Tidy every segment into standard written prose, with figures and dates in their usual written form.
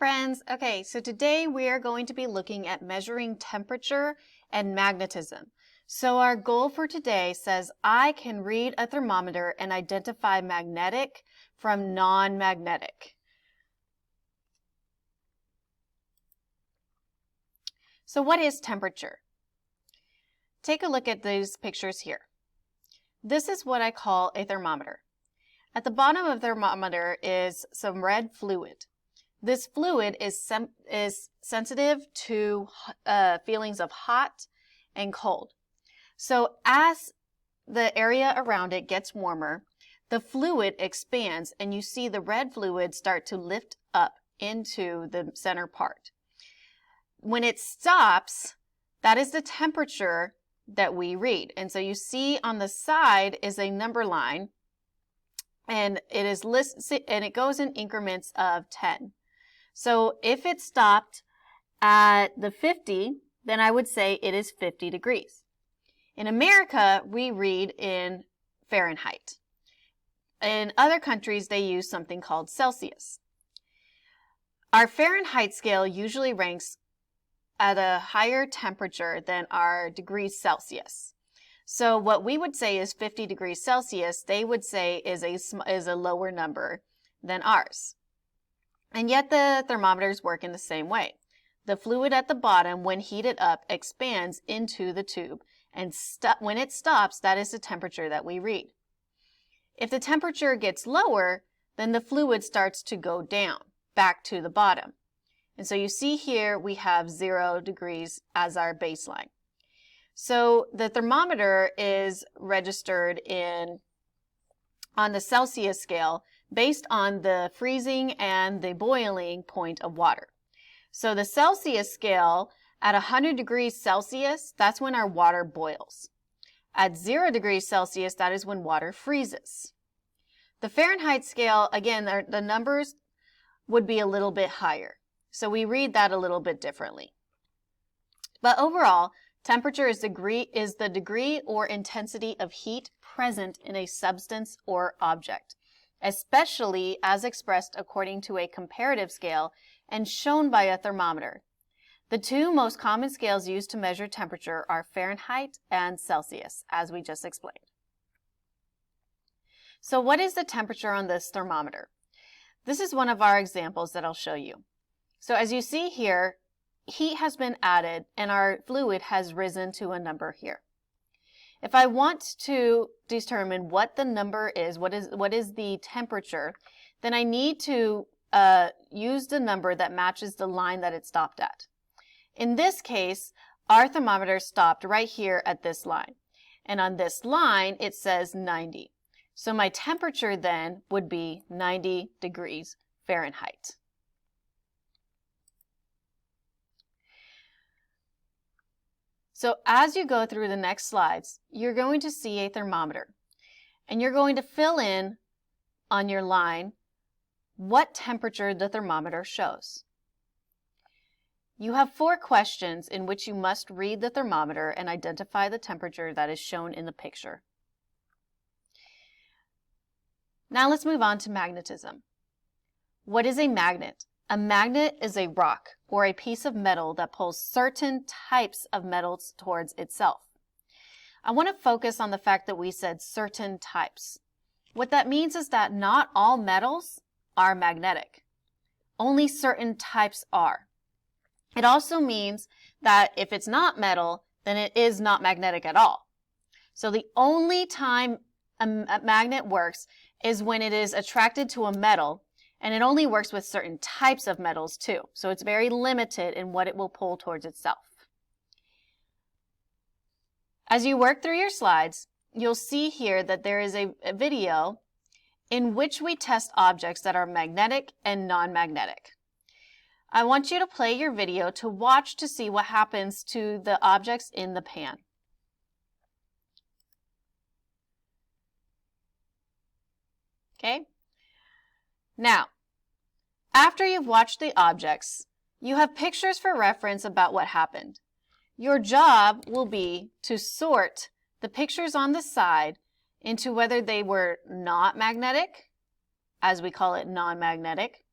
friends. Okay, so today we are going to be looking at measuring temperature and magnetism. So our goal for today says I can read a thermometer and identify magnetic from non-magnetic. So what is temperature? Take a look at these pictures here. This is what I call a thermometer. At the bottom of the thermometer is some red fluid. This fluid is sensitive to feelings of hot and cold. So as the area around it gets warmer, the fluid expands and you see the red fluid start to lift up into the center part. When it stops, that is the temperature that we read. And so you see on the side is a number line, and it goes in increments of 10. So if it stopped at the 50, then I would say it is 50 degrees. In America, we read in Fahrenheit. In other countries, they use something called Celsius. Our Fahrenheit scale usually ranks at a higher temperature than our degrees Celsius. So what we would say is 50 degrees Celsius, they would say is a lower number than ours. And yet the thermometers work in the same way. The fluid at the bottom, when heated up, expands into the tube, and when it stops, that is the temperature that we read. If the temperature gets lower, then the fluid starts to go down, back to the bottom. And so you see here we have 0 degrees as our baseline. So the thermometer is registered on the Celsius scale based on the freezing and the boiling point of water. So the Celsius scale at 100 degrees Celsius, that's when our water boils. At 0 degrees Celsius, that is when water freezes. The Fahrenheit scale, again, the numbers would be a little bit higher. So we read that a little bit differently. But overall, temperature is the degree or intensity of heat present in a substance or object, especially as expressed according to a comparative scale and shown by a thermometer. The two most common scales used to measure temperature are Fahrenheit and Celsius, as we just explained. So what is the temperature on this thermometer? This is one of our examples that I'll show you. So as you see here, heat has been added and our fluid has risen to a number here. If I want to determine what the number is, what is the temperature, then I need to use the number that matches the line that it stopped at. In this case, our thermometer stopped right here at this line. And on this line, it says 90. So my temperature then would be 90 degrees Fahrenheit. So as you go through the next slides, you're going to see a thermometer, and you're going to fill in on your line what temperature the thermometer shows. You have 4 questions in which you must read the thermometer and identify the temperature that is shown in the picture. Now let's move on to magnetism. What is a magnet? A magnet is a rock or a piece of metal that pulls certain types of metals towards itself. I want to focus on the fact that we said certain types. What that means is that not all metals are magnetic. Only certain types are. It also means that if it's not metal, then it is not magnetic at all. So the only time a magnet works is when it is attracted to a metal, and it only works with certain types of metals too. So it's very limited in what it will pull towards itself. As you work through your slides, you'll see here that there is a video in which we test objects that are magnetic and non-magnetic. I want you to play your video to watch to see what happens to the objects in the pan. Okay? Now, after you've watched the objects, you have pictures for reference about what happened. Your job will be to sort the pictures on the side into whether they were not magnetic, as we call it non-magnetic,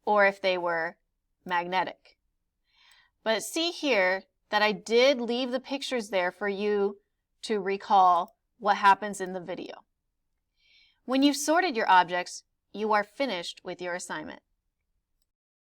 or if they were magnetic. But see here that I did leave the pictures there for you to recall what happens in the video. When you've sorted your objects, you are finished with your assignment.